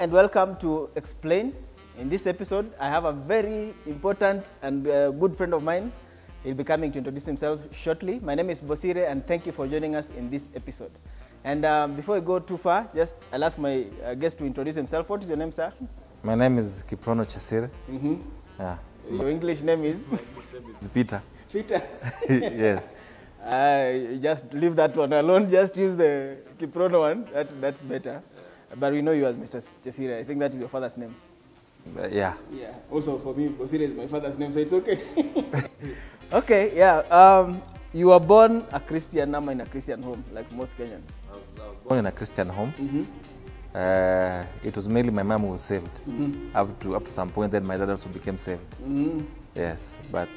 and welcome to Explain. In this episode, I have a very important and good friend of mine. He'll be coming to introduce himself shortly. My name is Bosire, and thank you for joining us in this episode. And before we go too far, I'll ask my guest to introduce himself. What is your name, sir? My name is Kiprono Chesire. Yeah. Your English name is? It's Peter. Peter? Yes. Just leave that one alone. Just use the Kiprono one. That's better. But we know you as Mr. Chesire. I think that is your father's name. Yeah. Yeah. Also for me, Bosire is my father's name, so it's okay. Okay, yeah. You were born a Christian, now in a Christian home, like most Kenyans. I was born in a Christian home. It was mainly my mom who was saved. Up to some point, then my dad also became saved. Yes, but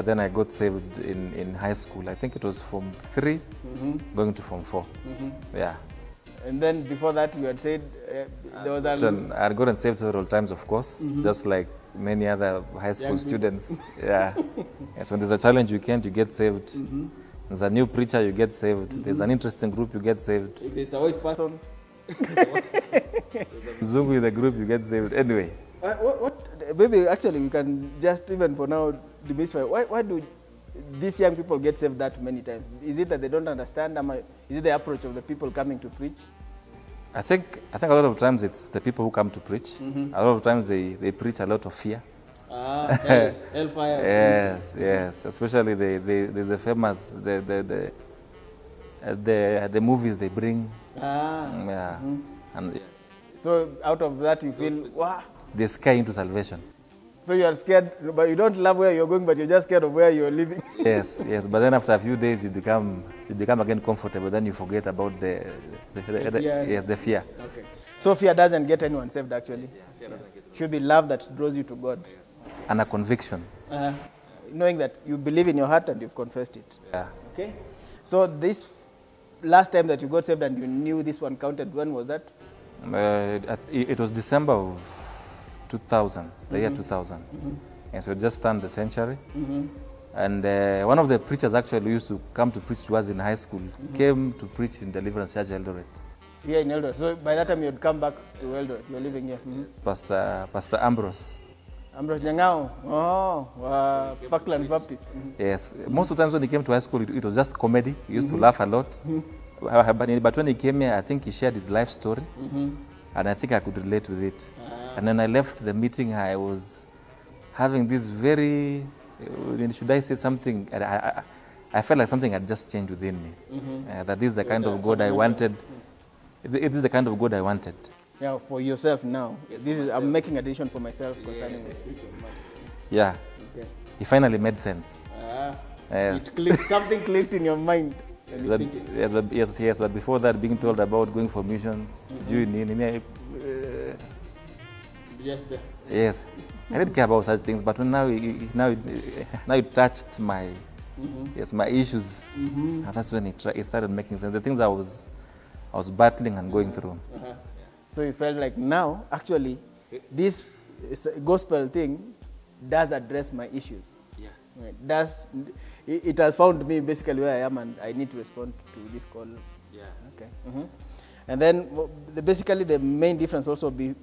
then I got saved in high school. I think it was Form 3, going to Form 4. Yeah. And then before that, you had said there was I had gotten saved several times, of course, just like many other high school students. Yeah. Yes, when there's a challenge weekend, you get saved. There's a new preacher, you get saved. There's an interesting group, you get saved. If there's a white person. Zoom with the group, you get saved. Anyway. Maybe actually we can just even for now demystify. Why do these young people get saved that many times? Is it that they don't understand? Is it the approach of the people coming to preach? I think a lot of times it's the people who come to preach. A lot of times they preach a lot of fear. Hellfire. Yes. Especially there's the famous the movies they bring. Yeah. And so out of that you feel wow. They scare into salvation. So you are scared, but you don't love where you're going, but you're just scared of where you're living. Yes. But then after a few days, you become again comfortable. Then you forget about the fear. Okay. So fear doesn't get anyone saved, actually. Fear doesn't get should be love that draws you to God. And a conviction. Knowing that you believe in your heart and you've confessed it. Yeah. Okay. So this last time that you got saved and you knew this one counted, when was that? It was December of 2000, the year 2000. And so it just turned the century. And one of the preachers actually used to come to preach to us in high school, came to preach in Deliverance Church Eldoret. Here in Eldoret. So by that time you had come back to Eldoret, you're living here. Pastor Ambrose. Ambrose Nyangao. Oh, Parkland Baptist. Yes. Most of the times when he came to high school, it was just comedy. He used to laugh a lot. But when he came here, I think he shared his life story. And I think I could relate with it. And then I left the meeting, I was having this very, should I say something, I felt like something had just changed within me. That this is the kind of God I wanted. It is the kind of God I wanted. Yeah, for yourself now. I'm making a decision for myself concerning the spiritual matter. Yeah. Okay. It finally made sense. Yes. It clicked, something clicked in your mind. Yes, but before that, being told about going for missions, just there. Yes, I didn't care about such things, but now it touched my my issues. And that's when it started making sense. The things I was battling and going through. So you felt like now, actually, this gospel thing does address my issues. Yeah. It has found me basically where I am, and I need to respond to this call. Yeah. Okay. And then basically the main difference also be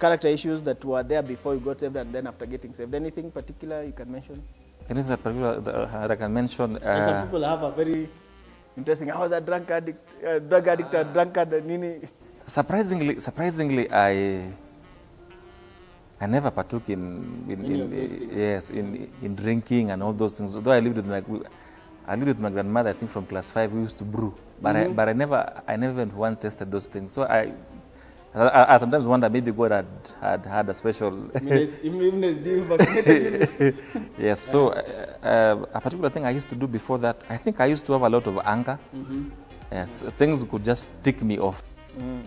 character issues that were there before you got saved and then after getting saved. Anything particular you can mention? Anything particular that I can mention? Some people have a very interesting. I was a drug addict, a drunkard, nini. Surprisingly, I never partook in drinking and all those things. Although I lived with my grandmother, I think from class 5 we used to brew, but I never once tested those things. So I sometimes wonder maybe God had a special. Yes. So a particular thing I used to do before that, I think I used to have a lot of anger. Yes, things could just tick me off.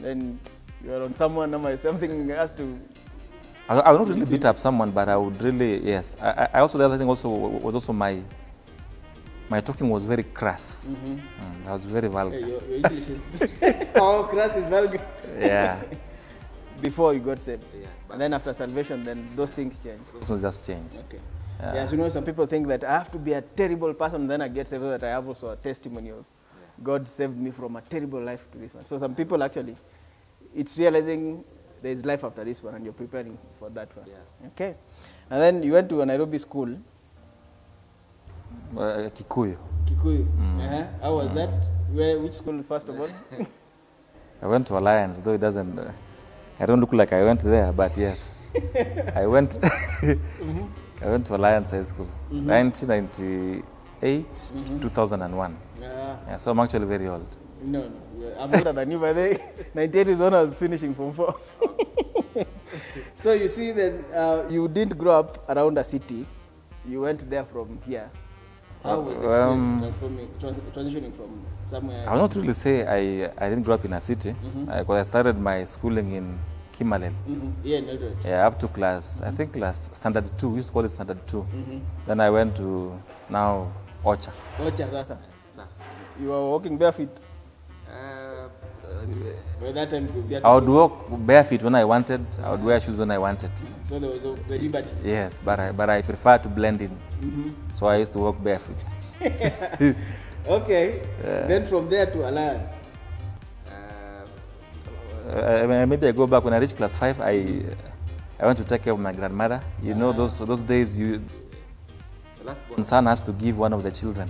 Then you're on someone, something has to. I would not really beat up someone, but I would really, yes. I also, the other thing also was also my talking was very crass. I was very vulgar. Hey, your English is crass is vulgar. Yeah. Before you got saved. Yeah. And then after salvation, then those things change. Those just change. Okay. Yes, some people think that I have to be a terrible person, then I get saved, so that I have also a testimony of God saved me from a terrible life to this one. So some people actually, it's realizing there is life after this one, and you're preparing for that one. Yeah. Okay. And then you went to a Nairobi school. Kikuyu. Kikuyu. How was that? Which school, first of all? I went to Alliance, though it doesn't. I don't look like I went there, but yes, I went. I went to Alliance High School, 1998 to 2001. Yeah, so I'm actually very old. No, I'm older than you, by the way. 98 is when I was finishing Form 4. So you see that you didn't grow up around a city. You went there from here. How was the experience transitioning from somewhere? I will not really say I didn't grow up in a city, because I started my schooling in Kimalel. Yeah, no, no. Yeah, up to class, I think class standard 2, we used to call it standard 2. Then I went to now Ocha. Ocha, sasa. You were walking barefoot? By that time, I would walk barefoot when I wanted, I would wear shoes when I wanted. So there was the liberty? Yes, but I prefer to blend in. So I used to walk barefoot. Okay. Then from there to Alliance? Maybe I go back when I reached class 5. I went to take care of my grandmother. You know, those days the last born son has to give one of the children.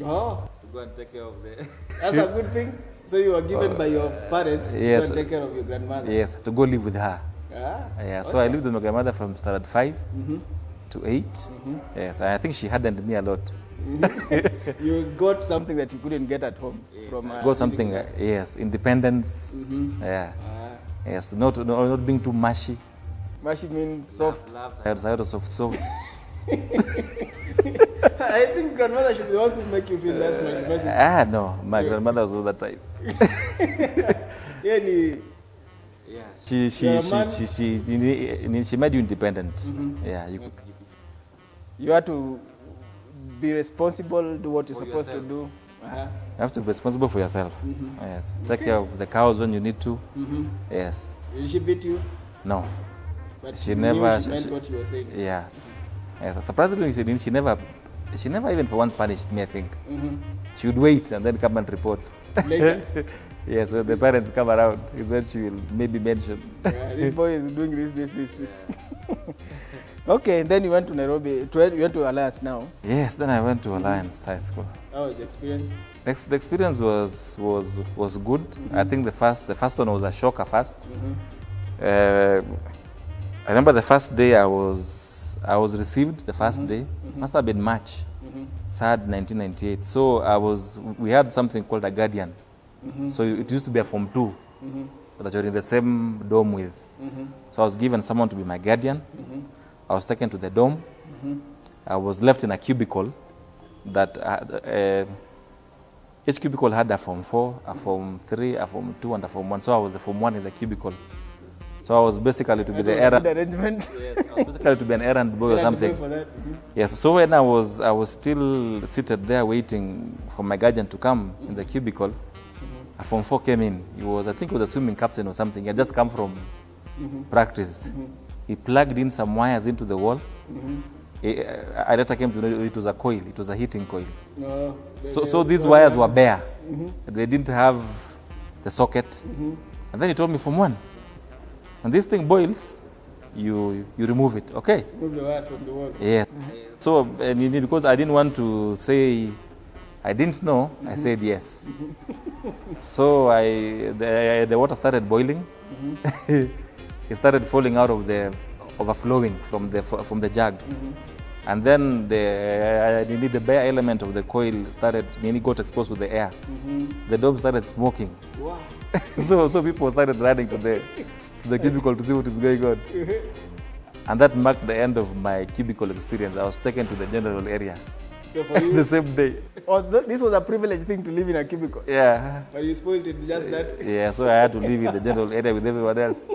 Oh. To go and take care of the... That's a good thing. So you were given by your parents to go and take care of your grandmother? Yes, to go live with her. Yeah, so I lived with my grandmother from standard 5 to 8. Yes, I think she hardened me a lot. You got something that you couldn't get at home? From got something, yes, independence. Yeah. Yes, not being too mushy. Mushy means soft? Soft. I think grandmother should be the ones who make you feel less mushy. No, my grandmother was all that type. She made you independent. Yeah, you had to be responsible, do what you're supposed to do. You have to be responsible for yourself. Yes, take care of the cows when you need to. Yes. Did she beat you? No. But she never. She meant what you were saying. Yes. Yes. Surprisingly, she never even for once punished me, I think. She would wait and then come and report. Later? Yes, when the parents come around, is when she will maybe mention. This boy is doing this. Okay, then you went to Nairobi. You went to Alliance now? Yes, then I went to Alliance High School. How was the experience? The experience was good. I think the first one was a shock at first. I remember the first day I was received. The first day must have been March 3rd, 1998. So we had something called a guardian. So it used to be a Form 2 that you're in the same dorm with. So I was given someone to be my guardian. I was taken to the dorm. I was left in a cubicle that each cubicle had a Form 4, a Form 3, a Form 2, and a Form 1. So I was the Form 1 in the cubicle. So I was basically to be the errand. Arrangement. Yes, I was basically to be an errand boy or something. For that. Yes. So when I was still seated there waiting for my guardian to come in the cubicle, a Form 4 came in. I think he was a swimming captain or something. He had just come from practice. He plugged in some wires into the wall. I later came to know it was a coil. It was a heating coil. So these wires were bare. They didn't have the socket. And then he told me, Form 1, when this thing boils, you remove it, okay? Remove the wires from the wall. Yes. So because I didn't want to say I didn't know, I said yes. So the water started boiling. It started falling out of the overflowing from the jug. And then the bare element of the coil got exposed to the air. The dome started smoking. Wow. So people started running to the cubicle to see what is going on. And that marked the end of my cubicle experience. I was taken to the general area. So for you, the same day. This was a privileged thing to live in a cubicle. Yeah. But you spoiled it just that. Yeah, so I had to live in the general area with everyone else.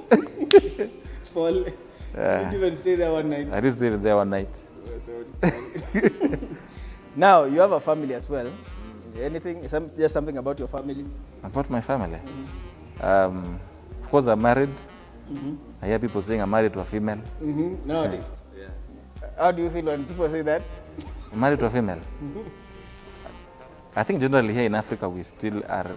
Paul, you didn't even stay there one night. I did stay there one night. Now, you have a family as well. Anything, just something about your family? About my family? Of course, I'm married. I hear people saying I'm married to a female. Nowadays? Yeah. How do you feel when people say that? I'm married to a female. I think generally here in Africa we still are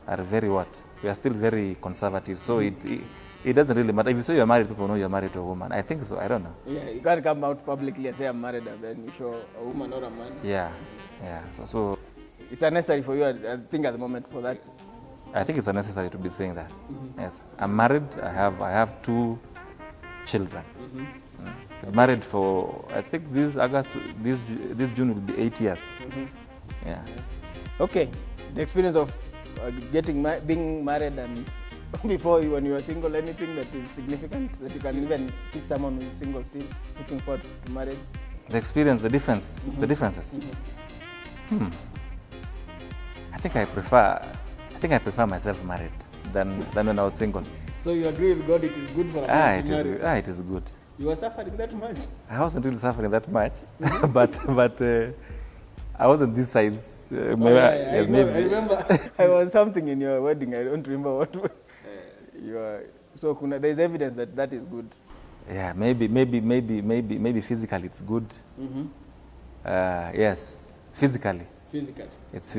are very what? We are still very conservative. So it doesn't really matter. If you say you're married, people know you're married to a woman. I think so. I don't know. Yeah, you can't come out publicly and say I'm married and then you show a woman or a man. Yeah. So it's unnecessary for you, I think, at the moment for that. I think it's unnecessary to be saying that. Yes, I'm married. I have 2 children. Married for, I think this June will be 8 years. Yeah. Okay, the experience of being married and before you, when you were single, anything that is significant that you can even teach someone who is single still looking forward to marriage? The experience, the difference, the differences. I think I prefer myself married than when I was single. So you agree with God? It is good for a man to marry? It is good. You were suffering that much? I wasn't really suffering that much, but I wasn't this size. Maybe, I remember. I was something in your wedding. I don't remember what. You are. So there's evidence that is good. Yeah, maybe physically it's good. Yes, physically. Physically. It's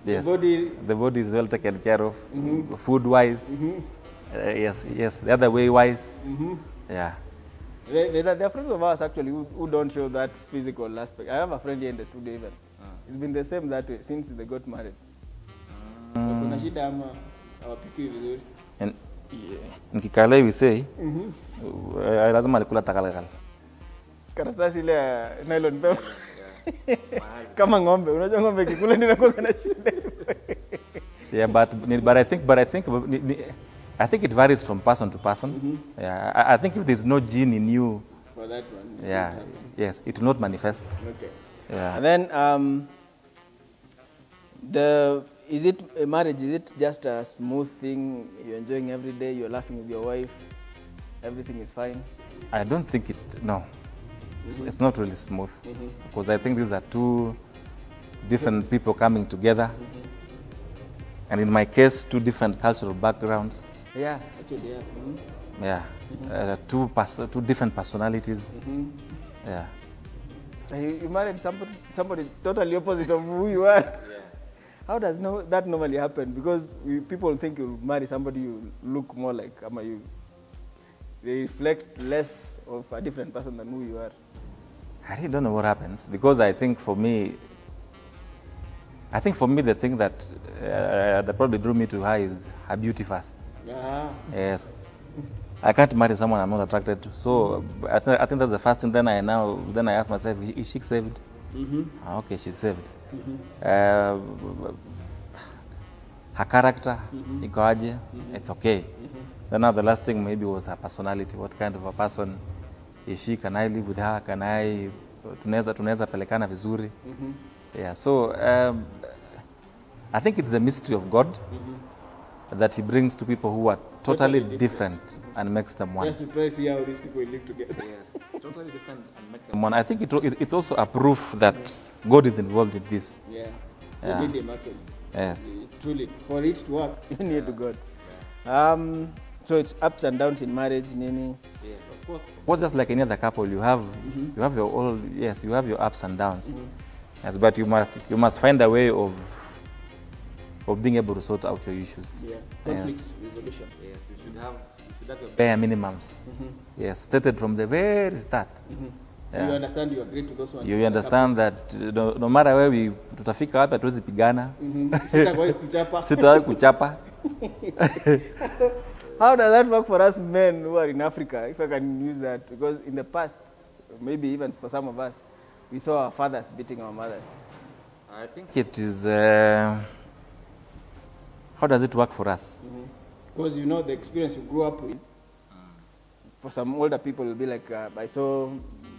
yes. The body is well taken care of. Food wise. Yes. The other way wise. Yeah. There are friends of ours actually who don't show that physical aspect. I have a friend here in the studio even. It's been the same that way since they got married. And in Kikale we say, lazima alikula takalakal. Karatasi ile ya nylon paper. Kama ng'ombe, unajua ng'ombe kikula ndio inakuwa na shida. Yeah, but I think it varies from person to person. Yeah, I think if there's no gene in you for that one. Yeah. Yes, it will not manifest. Okay. Yeah. And then is it a marriage? Is it just a smooth thing? You're enjoying every day. You're laughing with your wife. Everything is fine. I don't think no. It's not really smooth because I think these are 2 different people coming together. And in my case, 2 different cultural backgrounds. Yeah, actually, yeah. Yeah, 2 different personalities. Yeah. You married somebody totally opposite of who you are. Yeah. How does that normally happen? Because people think you marry somebody you look more like, they reflect less of a different person than who you are. I really don't know what happens because I think for me the thing that probably drew me to her is her beauty first. Yes. I can't marry someone I'm not attracted to. So I think that's the first thing. Then I ask myself, is she saved? Okay, she's saved. Her character, ikoaje? It's okay. Then now the last thing maybe was her personality. What kind of a person is she? Can I live with her? Can I tunaweza pelekana vizuri? Yeah. So I think it's the mystery of God that He brings to people who are totally different and makes them one. Just to try to see how these people live together. Yes, totally different and make them one. I think it's also a proof that God is involved in this. Yeah, you need Him actually. Yes. Truly, for it to work, you need to God. Yeah. So it's ups and downs in marriage, Nini. Yes, of course. What's just like any other couple, you have you have your ups and downs. Yes, but you must find a way of being able to sort out your issues. Yeah. Conflict resolution. Yes, you should have your bare minimums. Yes, stated from the very start. Yeah. You understand, you agree to those ones. You understand that no matter where we tutafika wapi hatuwezi pigana. Sitawahi kuchapa. How does that work for us men who are in Africa, if I can use that? Because in the past, maybe even for some of us, we saw our fathers beating our mothers. I think it is... how does it work for us? Because you know the experience you grew up with. For some older people, it will be like, I saw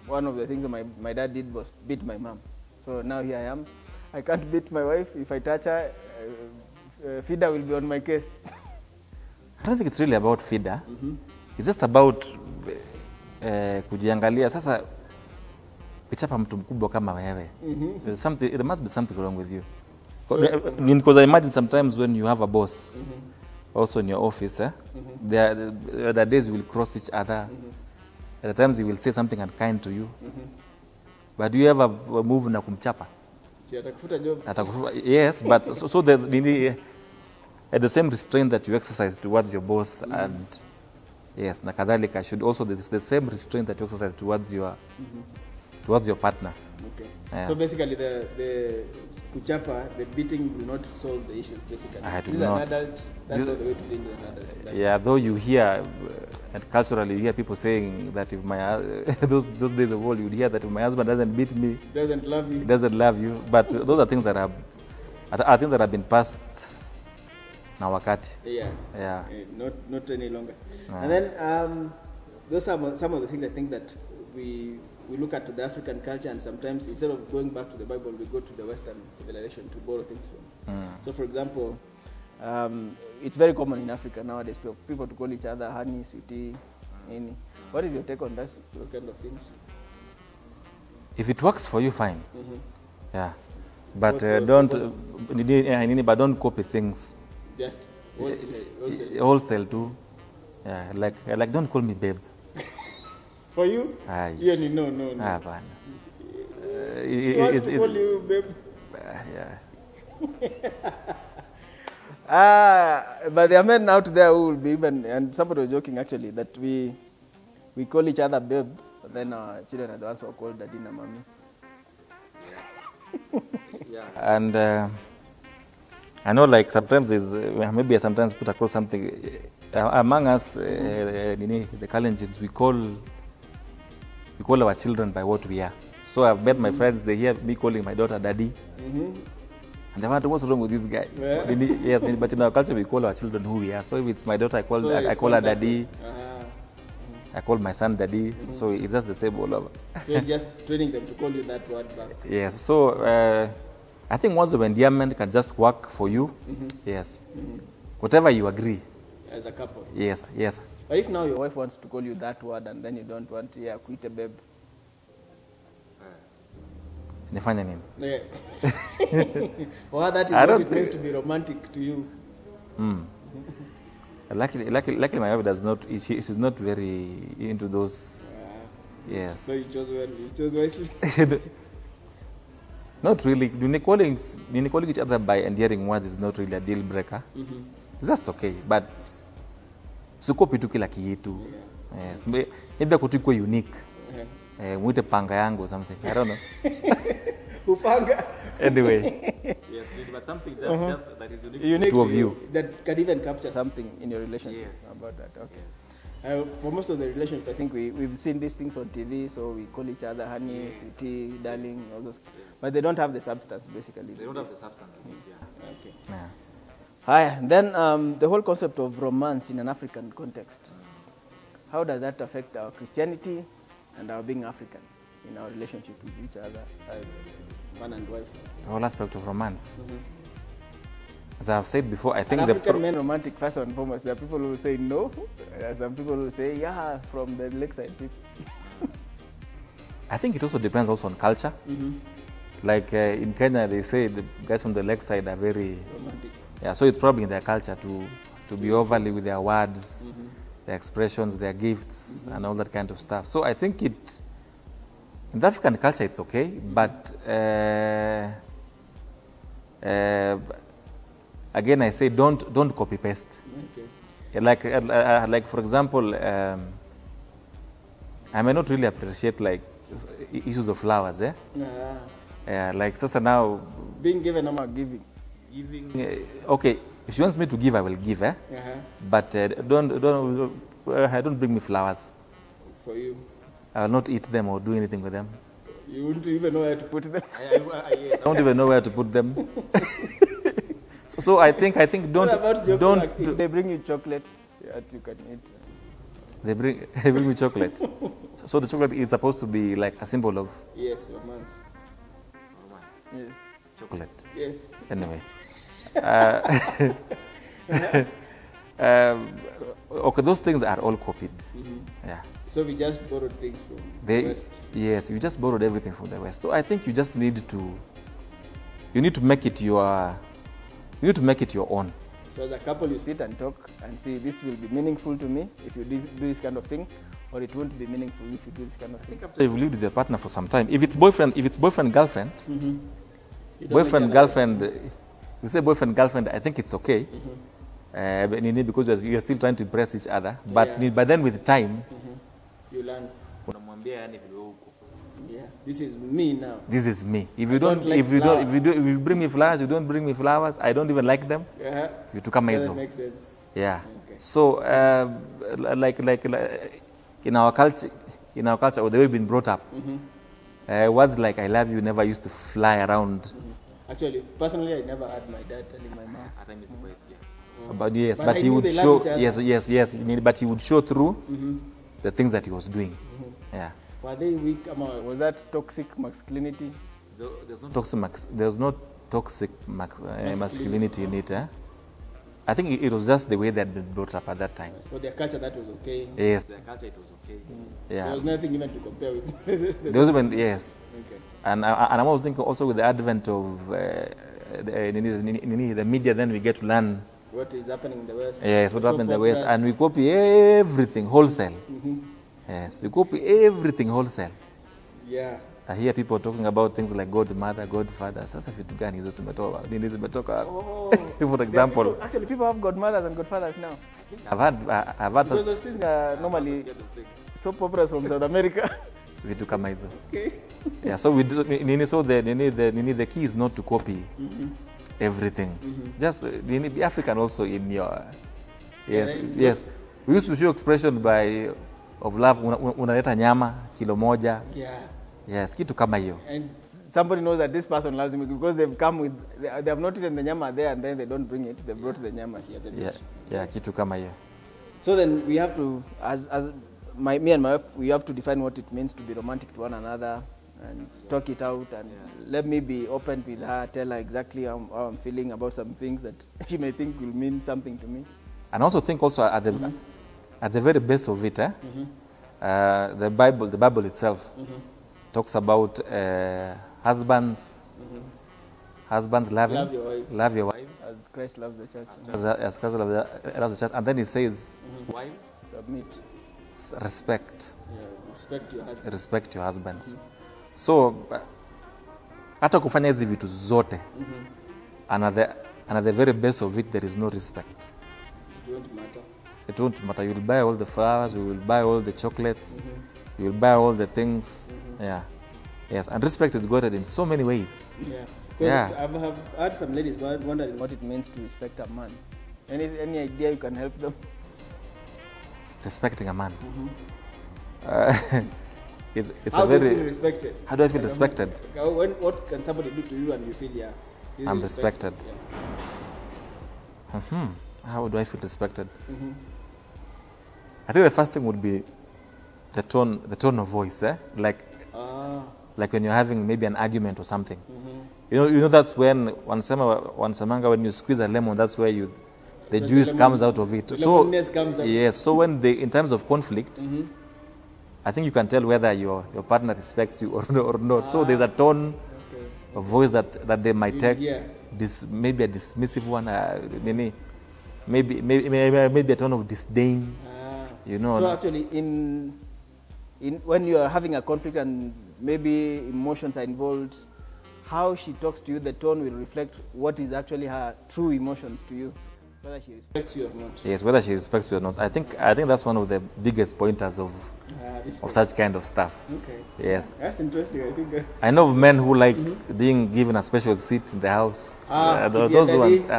one of the things that my dad did was beat my mom. So now here I am. I can't beat my wife. If I touch her, FIDA will be on my case. I don't think it's really about FIDA. It's just about kujiangalia. Sasa kuchapa mtu mkubwa kama wewe. There must be something wrong with you. Because I imagine sometimes when you have a boss, also in your office, there are days you will cross each other. At times he will say something unkind to you. But do you ever move na kumchapa? Atakufuta job. Yes, but so there's the same restraint that you exercise towards your boss and yes, na kadhalika should also the same restraint that you exercise towards your partner. Okay. Yes. So basically, the kuchapa, the beating will not solve the issue. Basically, I this do not. An adult. That's not the way to deal with an adult. Yeah, though you hear and culturally you hear people saying that if my those days of old, you'd hear that if my husband doesn't beat me, doesn't love you. He doesn't love you. But those are things that have, I think that have been passed na wakati. Yeah. Yeah. Not any longer. And then those are some of the things I think that we look at the African culture, and sometimes instead of going back to the Bible, we go to the Western civilization to borrow things from. So, for example, it's very common in Africa nowadays people to call each other honey, sweetie, any. What is your take on those kind of things? If it works for you, fine. Yeah, but But don't copy things. Just Wholesale too. Yeah, like don't call me babe. For you? Yeah, no. Man. He wants to call you babe. Yeah. But there are men out there who will be even, and somebody was joking actually, that we call each other babe, but then our children are the ones who are called daddy and mommy. Yeah. And I know, like sometimes maybe I sometimes put across something among us, the Kalenjins, we call our children by what we are. So I've met my friends; they hear me calling my daughter daddy. And they wonder, what's wrong with this guy? Yeah. Yes, but in our culture, we call our children who we are. So if it's my daughter, I call her daddy. I call my son daddy. So it's just the same all over. So you're just training them to call you that word back. Yes. So I think once of endearment can just work for you. Yes. Whatever you agree. As a couple. Yes. But if now your wife wants to call you that word and then you don't want, quit a babe. Nifanya nini? Yeah. Well, that is what it means to be romantic to you. Luckily, my wife does not. She's not very into those. Yes. So you chose well. You chose wisely. Not really. Calling each other by endearing words is not really a deal breaker. It's just okay, but sukopi tu kila kitu. Yes. Maybe kutuko unique. Mwite panga yangu or something. I don't know. Upanga. Anyway. Yes, but something just that is unique to you. That can even capture something in your relationship. Yes. About that. Okay. Yes. For most of the relationships, I think we've seen these things on TV, so we call each other honey, sweetie, darling, all those. But they don't have the substance, basically. They don't have the substance. Yeah. Okay. Yeah. Hi. Then the whole concept of romance in an African context. How does that affect our Christianity and our being African in our relationship with each other, man and wife? The whole aspect of romance. As I've said before, I think African men romantic first and foremost. There are people who say no. There are some people who say from the lakeside people. I think it also depends also on culture. Like in Kenya, they say the guys from the lakeside are very romantic. Yeah, so it's probably in their culture to be overly with their words, their expressions, their gifts, and all that kind of stuff. So I think in the African culture it's okay, but again I say don't copy paste. Okay. Like for example, I may not really appreciate like issues of flowers, like sasa now being given or not giving. Okay, if she wants me to give, I will give, but don't bring me flowers. For you, I will not eat them or do anything with them. You wouldn't even know where to put them. I don't even know where to put them. so I think don't. If they bring you chocolate, you can eat. They bring me chocolate. So the chocolate is supposed to be like a symbol of romance. Yes. Chocolate. Yes. Anyway. Okay, those things are all copied. Yeah. So we just borrowed things from the West. Yes, you just borrowed everything from the West. So I think you just need to make it your own. So as a couple, you sit and talk and see this will be meaningful to me if you do this kind of thing, or it won't be meaningful if you do this kind of thing. After you've lived with your partner for some time, if it's boyfriend girlfriend. Boyfriend, girlfriend, you say boyfriend, girlfriend, I think it's okay. because you're still trying to impress each other. But then with time, you learn. Unamwambia yani vile uko. Yeah, this is me now. This is me. If you bring me flowers, you don't bring me flowers. I don't even like them. Vitu kama hizo. Makes sense. Yeah. Okay. So like in our culture, or the way we've been brought up, words like "I love you" never used to fly around. Actually, personally, I never had my dad telling my mom. But yes, but he would show. Yes. But he would show through the things that he was doing. Yeah. Were they weak? Was that toxic masculinity? There's no toxic masculinity in it. I think it was just the way they had been brought up at that time. For their culture, that was okay. Yes, their culture, it was okay. Yeah. There was nothing even to compare with. There was even, yes. Okay. And I'm also thinking also with the advent of the media, then we get to learn what is happening in the West. Yes, what's happening in the West, and we copy everything wholesale. Yes, we copy everything wholesale. Yeah. I hear people talking about things like Godmother, Godfather. Sasa vitu gani hizo zimetoka? For example, actually, people have godmothers and godfathers now. I've had because those things are normally soap operas from South America. Vitu kama hizo. Okay. Yeah, so the key is not to copy everything. Just be African also in your. Yes. We used to show expression of love. Unaleta nyama kilo moja. Yeah. Yes, kitu kama hiyo. And somebody knows that this person loves me because they've come with, they have not eaten the nyama there and then they don't bring it. They brought the nyama here. Yeah, kitu kama hiyo. So then we have to, me and my wife, we have to define what it means to be romantic to one another and talk it out and let me be open with her, tell her exactly how I'm feeling about some things that she may think will mean something to me. And also think also at the very base of it, the Bible itself talks about husbands love your wives as Christ loves the church. As Christ loves the church, and then he says, wives, submit, respect. Yeah, respect your husbands. So hata kufanya hizi vitu zote, and at the very base of it there is no respect. It won't matter. You'll buy all the flowers, you will buy all the chocolates, you will buy all the things. Yeah. Yes, and respect is guarded in so many ways. Yeah. I've had some ladies wondering what it means to respect a man. Any idea you can help them? Respecting a man. It's how a very. Do you feel respected? How do I feel respected? What can somebody do to you and you feel I'm respected? How do I feel respected? I think the first thing would be the tone of voice, like when you're having maybe an argument or something. You know that's when wansemanga when you squeeze a lemon, that's where the juice comes out of it. So yes, so when in terms of conflict, I think you can tell whether your partner respects you or not. So there's a tone of voice that they might take, maybe a dismissive one, maybe a tone of disdain. So actually, when you are having a conflict and maybe emotions are involved, how she talks to you, the tone will reflect what is actually her true emotions to you, whether she respects you or not. Yes, whether she respects you or not. I think that's one of the biggest pointers of such kind of stuff. Okay. Yes. That's interesting. I think. I know of men who like being given a special seat in the house.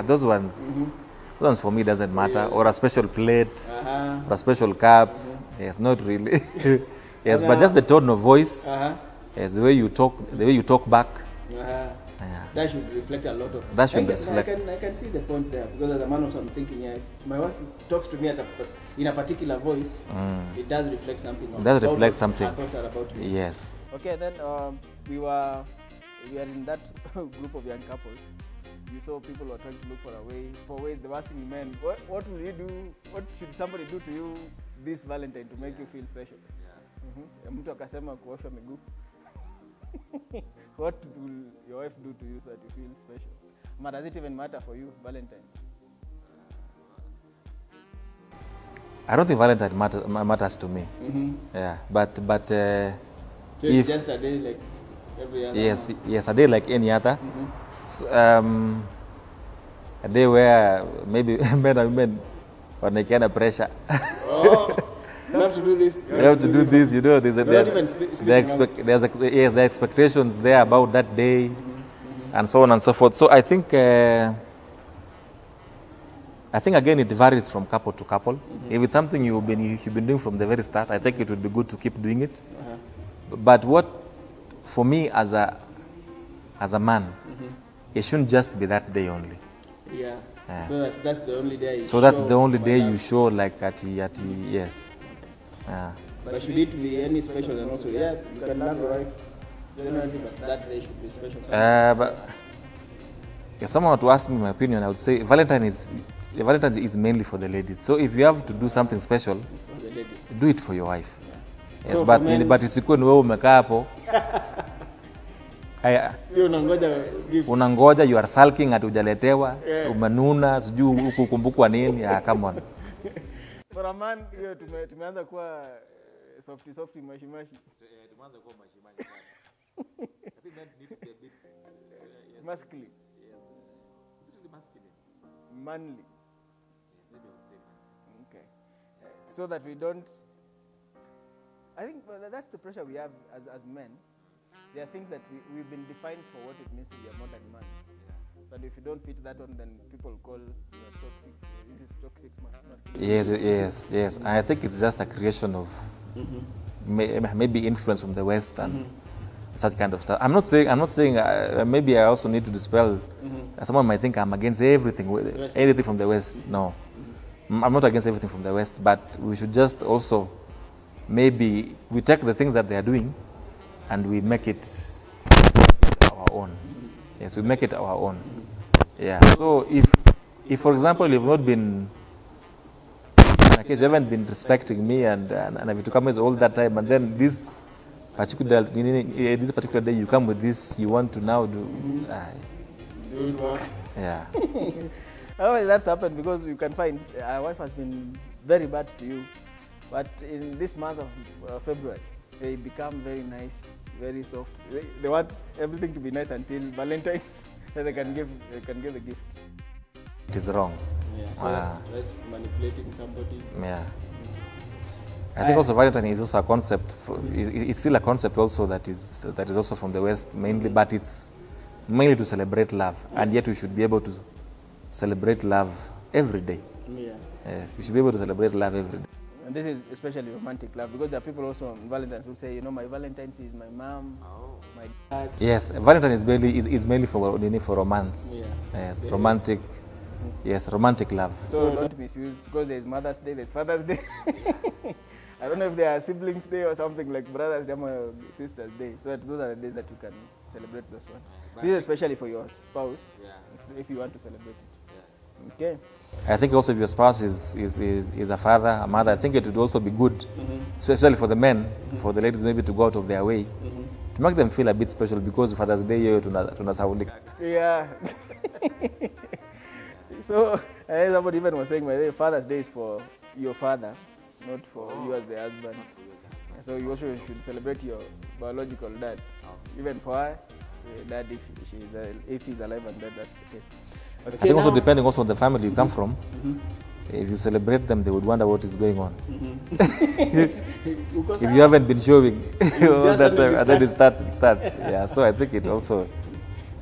Those ones for me doesn't matter, or a special plate, or a special cup. Yes, not really. Yes, but just the tone of voice, yes, the way you talk back. That should reflect a lot of. That should reflect. I can see the point there, because as a man also I'm thinking, if my wife talks to me in a particular voice, it does reflect something. It does reflect something. Her thoughts are about me. Yes. Okay, then we are in that group of young couples. You saw people were trying to look for ways. They were asking men, what will you do? What should somebody do to you this Valentine to make you feel special? Mtu akasema kuosha miguu. What will your wife do to you so that you feel special? But does it even matter for you, Valentine's? I don't think Valentine matters to me. Yeah, but so it's just a day like every other. Yes, a day like any other. a day where maybe men and women wanaekeana pressure. Oh, you have to do this. You have to do this, you know. There's the expectations there about that day, and so on and so forth. So I think again it varies from couple to couple. If it's something you've been doing from the very start, I think it would be good to keep doing it. But what, for me as a man, it shouldn't just be that day only. Yeah. So that's the only day. That's the only day you show like at yes. But should it be any special? And also, you can love your wife generally, but that day should be special. But if someone were to ask me my opinion, I would say Valentine's is mainly for the ladies. So if you have to do something special, do it for your wife. Yes, so but isikuwe ni wewe umekaa hapo. Unangoja, you are sulking ati hujaletewa, umenuna, sijui huku kumbukwa nini. Come on. For a man, tumeanza kuwa softy mashi. Tumeanza kuwa mashi. I think men need to be a bit masculine. Yes. Really masculine. Manly. Maybe I would say manly. Okay. So that we don't. I think that's the pressure we have as men. There are things that we've been defined for what it means to be a modern man. So if you don't fit that one, then people call you toxic. This is toxic masculinity. Yes. I think it's just a creation of maybe influence from the West and such kind of stuff. I'm not saying. Maybe I also need to dispel. Someone might think I'm against anything from the West. No, I'm not against everything from the West. But we should just also maybe we take the things that they are doing and we make it our own. Yes, we make it our own. Yeah. So if for example you've not been, in case you haven't been respecting me and if you come all that time, and then this particular day you come with this, you want to now do. Yeah. Otherwise, that's happened because you can find our wife has been very bad to you, but in this month of February, they become very nice, very soft. They want everything to be nice until Valentine's, then they can give the gift. It is wrong. Yeah, so that's manipulating somebody. Yeah. I think also Valentine is also a concept. It's still a concept also that is also from the West mainly, but it's mainly to celebrate love, and yet we should be able to celebrate love every day. Yeah. Yes, we should be able to celebrate love every day. And this is especially romantic love, because there are people also on Valentine's who say, my Valentine's is my mom, my dad. Yes, Valentine is mainly for romance. Yeah. Yes, romantic. Yes, romantic love. So don't misuse, because there's Mother's Day, there's Father's Day. I don't know if there are siblings' day or something like Brother's Day or Sister's Day. So that those are the days that you can celebrate those ones. This is especially for your spouse, if you want to celebrate it. Yeah. Okay. I think also if your spouse is a father, a mother, I think it would also be good, especially for the men, for the ladies maybe to go out of their way, to make them feel a bit special, because Father's Day tunasaulika. Yeah. So somebody even was saying, Father's Day is for your father, not for you as the husband. So you also should celebrate your biological dad, even for her, dad if he's alive, and that's the case. Okay, I think also depending also on the family you come from, if you celebrate them, they would wonder what is going on. If you haven't been showing all that time, and then it starts. Yeah, so I think it also,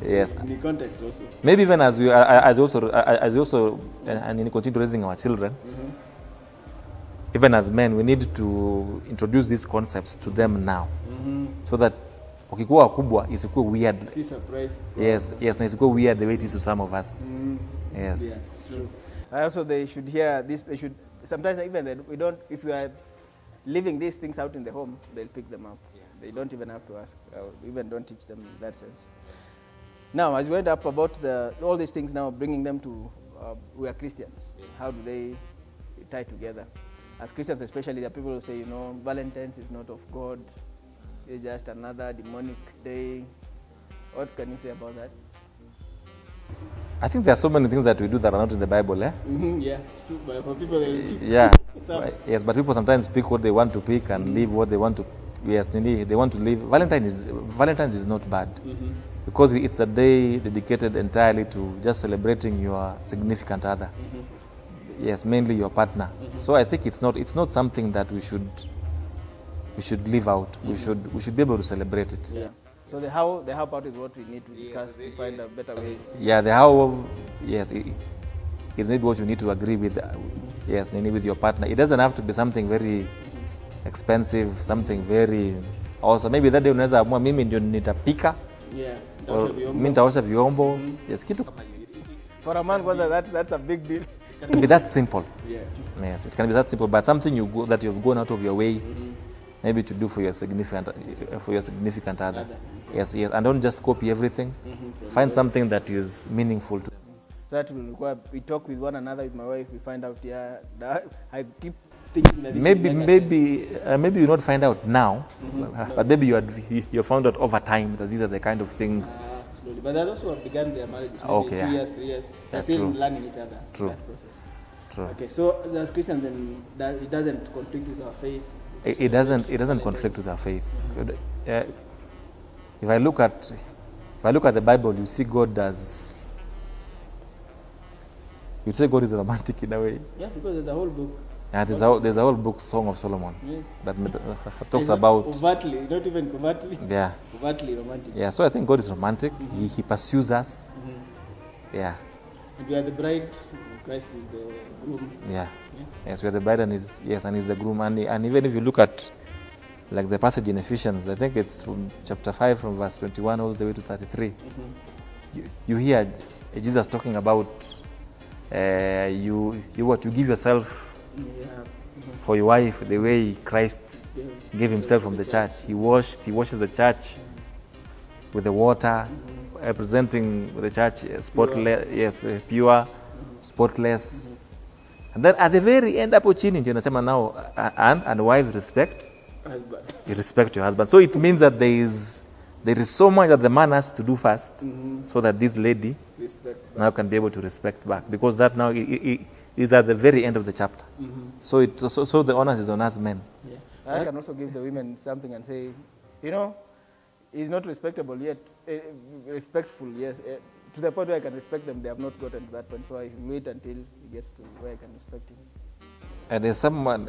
yes. In the context also. Maybe even as you also and continue raising our children, even as men, we need to introduce these concepts to them now, so that ukikuwa wakubwa isikuwe weird. See surprise. Yes, na isikuwe weird the way it is to some of us. Yes. Yeah, it's true. Also, they should hear this. They should sometimes even if we are leaving these things out in the home, they'll pick them up. Yeah. They don't even have to ask. Even don't teach them in that sense. Now, as we went up about all these things now, bringing them to we are Christians. Yeah. How do they tie together? As Christians, especially, there are people who say, Valentine's is not of God. It's just another demonic day. What can you say about that? I think there are so many things that we do that are not in the Bible, eh? Yeah, it's true. But for people, yes, but people sometimes pick what they want to pick and leave what they want to. Yes, they want to leave. Valentine's is not bad. because it's a day dedicated entirely to just celebrating your significant other. Yes, mainly your partner. So I think it's not something that we should leave out. We should be able to celebrate it. Yeah. So the how part is what we need to discuss to find a better way. Yeah, the how, yes, is maybe what you need to agree with. Yes, with your partner. It doesn't have to be something very expensive, something very awesome. Maybe that day unaweza amua mimi ndio nitapika. Yeah. Mimi nitaosha vyombo. Yes, kitu. For a man, that's a big deal. It can be that simple. Yeah. Yes, it can be that simple, but something that you've gone out of your way, maybe to do for your significant other. Yes, and don't just copy everything. Find something that is meaningful to them. So that we talk with one another, with my wife, we find out, I keep thinking that this maybe you not find out now, but maybe you found out over time that these are the kind of things. Slowly. But those who have begun their marriages, maybe 2 years, 3 years, they're still learning each other. True. That process. True. Okay, so as Christians, then it doesn't conflict with our faith. It doesn't conflict with our faith. If I look at the Bible, you see God as, you'd say God is romantic in a way. Yeah, because there's a whole book. Yeah, there's a whole book, Song of Solomon, yes, that talks about overtly, not even covertly. Yeah. Overtly romantic. Yeah, so I think God is romantic. He pursues us. Yeah. And we are the bride, Christ is the groom. Yeah. Yes, we are the bride and he's the groom. And even if you look at like the passage in Ephesians, I think it's from chapter 5 from verse 21 all the way to 33. You hear Jesus talking about you give yourself for your wife the way Christ gave himself from the church. He washes the church with the water, representing the church spotless, pure, spotless. And then at the very end, opportunity, now, and wives respect. You respect your husband. So it means that there is so much that the man has to do first, so that this lady now can be able to respect back, because that now is at the very end of the chapter. So the onus is on us men. Yeah. I can also give the women something and say, he's not respectable yet, respectful, yes, to the point where I can respect them. They have not gotten to that point, so I wait until he gets to where I can respect him. There's someone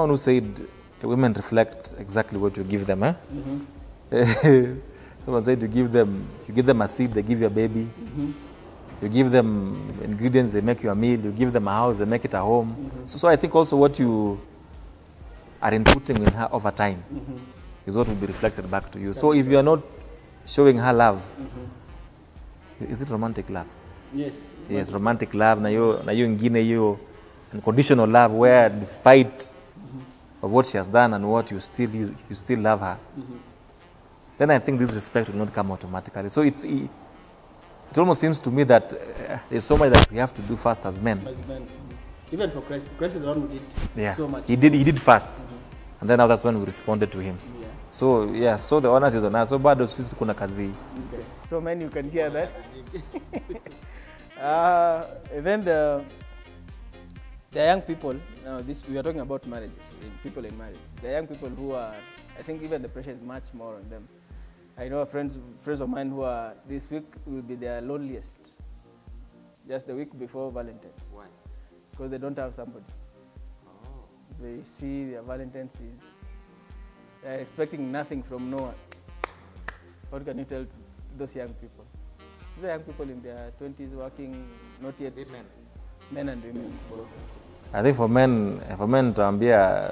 who said women reflect exactly what you give them. Someone said you give them a seed, they give you a baby. You give them ingredients, they make you a meal. You give them a house, they make it a home. So I think also what you are inputting in her over time is what will be reflected back to you. So if you are not showing her love, is it romantic love? Yes. Yes, romantic love. Na yo ingine yo unconditional love, where despite of what she has done and what you still love her, then I think this respect will not come automatically. So it almost seems to me that there's so much that we have to do first as men. As men. Even for Christ. Christ is the one who did so much. He did first. And then now that's when we responded to him. Yeah. So the honors is on us. So bad of sisi kuna kazi. Okay. So men, you can hear that. Then the young people, we are talking about marriages, people in marriage. The young people who are, I think even the pressure is much more on them. I know friends of mine who are, this week will be their loneliest. Just the week before Valentine's. Why? Because they don't have somebody. Oh. They see their Valentine's they're expecting nothing from no one. What can you tell to those young people? The young people in their 20s working, not yet. Women. Men and women. I think for men tuambia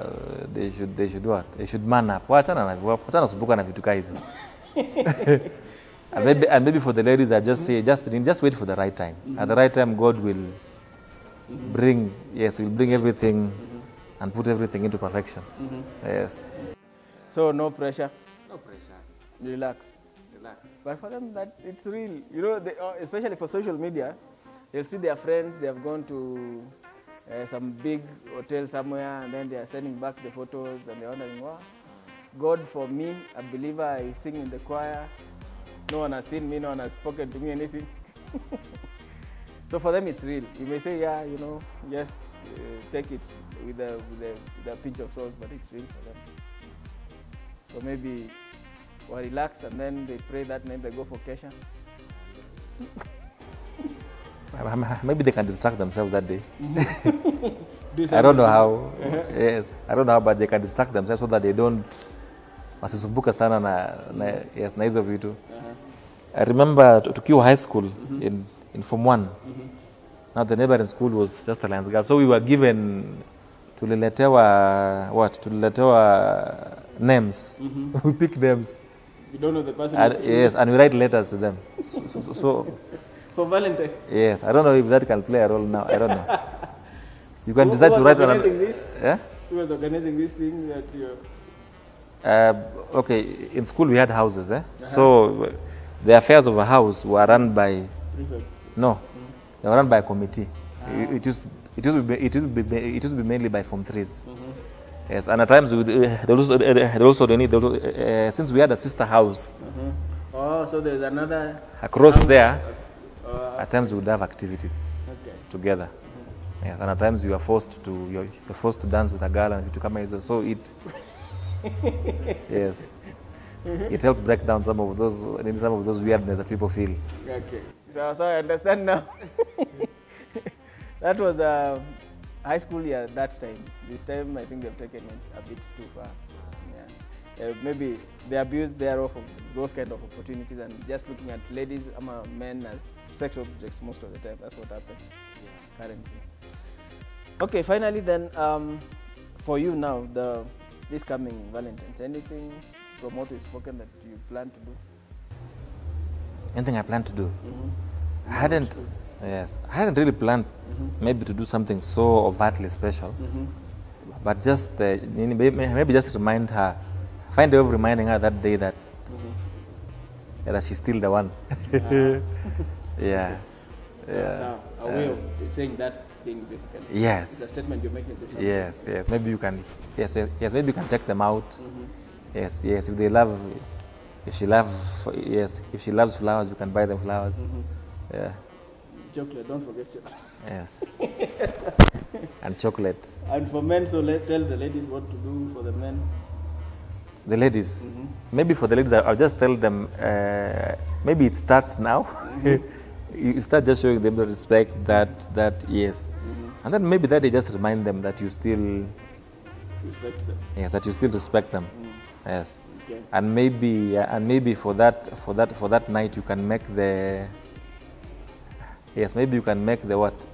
they should what? They should man up. Wachana kusumbuka na vitu kama hizo. And maybe for the ladies, I just say, just wait for the right time. At the right time, God will bring everything and put everything into perfection. Yes. So no pressure. No pressure. Relax. But for them, that it's real. Especially for social media, they'll see their friends. They have gone to some big hotel somewhere, and then they are sending back the photos, and they're wondering, wow, God for me, a believer, I sing in the choir. No one has seen me, no one has spoken to me anything. So for them, it's real. You may say, yeah, just take it with a pinch of salt, but it's real for them. So maybe relax, and then they pray that night, they go for Kesha. Maybe they can distract themselves that day. Do I don't know how. Yes, I don't know how, but they can distract themselves so that they don't wasisumbuka sana na hizo vitu. I remember tukiwa high school in Form 1. Now the neighboring school was just a Alliance Girls. So we were given tuliletewa names. We pick names. You don't know the person. Yes, and we write letters to them. So for Valentine's. Yes, I don't know if that can play a role now. I don't know. You can decide to write on this? Yeah? Who was organizing this thing that you? Okay, in school we had houses. So the affairs of a house were run by. No, they were run by a committee. It used to be mainly by Form 3s. Yes, and at times since we had a sister house. Oh, so there's another across house there. At times we would have activities together. Yes, and at times you're forced to dance with a girl and to come here. So it yes, it helped break down some of those weirdness that people feel. Okay, so I understand now. That was high school year that time. This time I think they've taken it a bit too far. Yeah. Maybe they abuse thereof of those kind of opportunities and just looking at ladies men as sex objects most of the time. That's what happens currently. Okay, finally then, for you now, this coming Valentine's, anything from what we've spoken that you plan to do? Anything I plan to do? I hadn't really planned maybe to do something so overtly special, but just maybe just remind her, find a way of reminding her that day that that she's still the one. Yeah. So a way of saying that thing basically. Yes. It's a statement you're making. Yes. Maybe you can. Yes. Maybe you can check them out. Yes. If they love, if she loves flowers, you can buy them flowers. Yeah. Chocolate. Don't forget chocolate. Yes. And chocolate. And for men, so tell the ladies what to do for the men. The ladies. Maybe for the ladies, I'll just tell them. Maybe it starts now. You start just showing them the respect that yes, and then maybe that they just remind them that you still respect them. Yes, that you still respect them. Yes, okay. And maybe for that night you can make the what?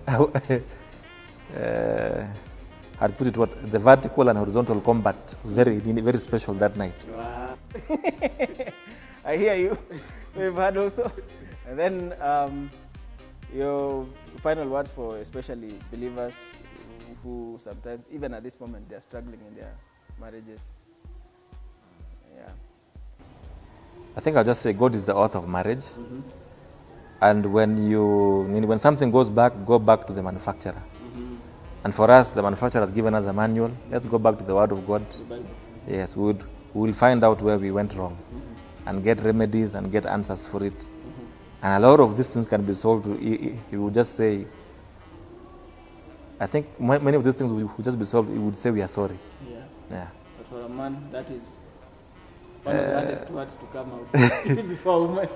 I'd put it what, the vertical and horizontal combat very special that night. Wow. I hear you. So you've had also. And then your final words for especially believers who sometimes, even at this moment, they are struggling in their marriages. Yeah. I think I'll just say God is the author of marriage. And when something goes back, go back to the manufacturer. And for us, the manufacturer has given us a manual. Let's go back to the Word of God. Yes, we will find out where we went wrong and get remedies and get answers for it. And a lot of these things can be solved. You would just say, I think many of these things would just be solved. You would say we are sorry. Yeah. But for a man, that is one of the hardest words to come out before a woman.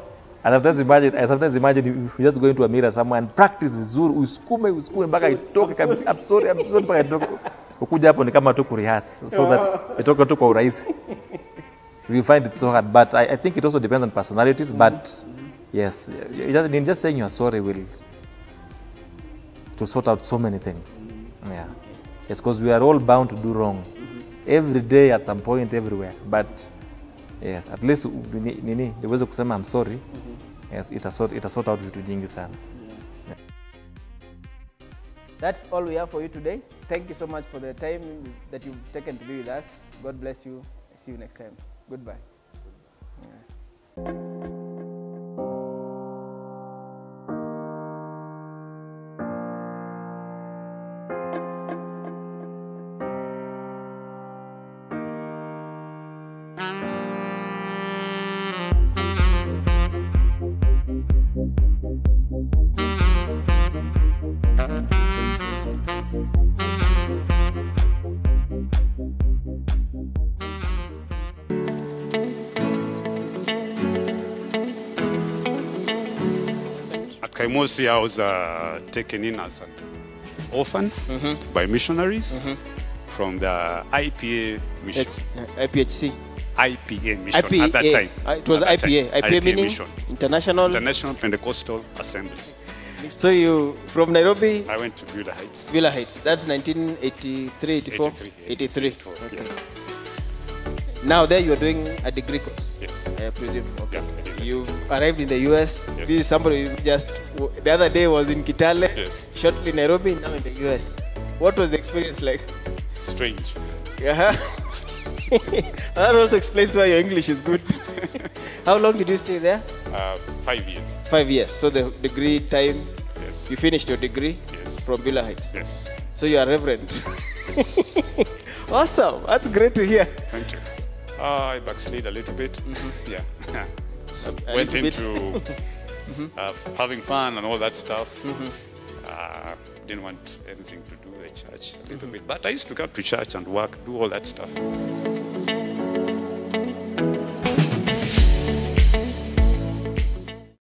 I sometimes imagine you just go into a mirror somewhere and practice vizuri, usukume mpaka itoke. I'm sorry mpaka itoke. Ukuja hapo ni kama tu kurehearse so that itoke tu kwa urahisi. We find it so hard, but I think it also depends on personalities. But yes, just saying you're sorry will to sort out so many things. Yeah. Yes, because we are all bound to do wrong every day at some point, everywhere. But yes, at least niweze kusema I'm sorry. Yes, itasort out vitu jingi sana. Yeah. That's all we have for you today. Thank you so much for the time that you've taken to be with us. God bless you. See you next time. Goodbye. Yeah. Kaimosi, I was taken in as an orphan by missionaries from the IPA mission. IPHC. IPA mission IPA. at that time. It was IPA. IPA meaning mission. International Pentecostal Assemblies. So you, from Nairobi? I went to Villa Heights. Villa Heights. That's 1983, 84? 83. Okay. Yeah. Now there you are doing a degree course? Yes. I presume. Okay. Yeah, You arrived in the US. Yes. This is somebody who just, the other day was in Kitale. Yes. Shortly Nairobi, now in the US. What was the experience like? Strange. Yeah. That also explains why your English is good. How long did you stay there? 5 years. 5 years. So the degree time, Yes. you finished your degree Yes. from Villa Heights. Yes. So you are reverend. Awesome. That's great to hear. Thank you. I backslid a little bit. Yeah. A Went little bit. into having fun and all that stuff. Didn't want anything to do with the church a little bit. But I used to come to church and work, do all that stuff.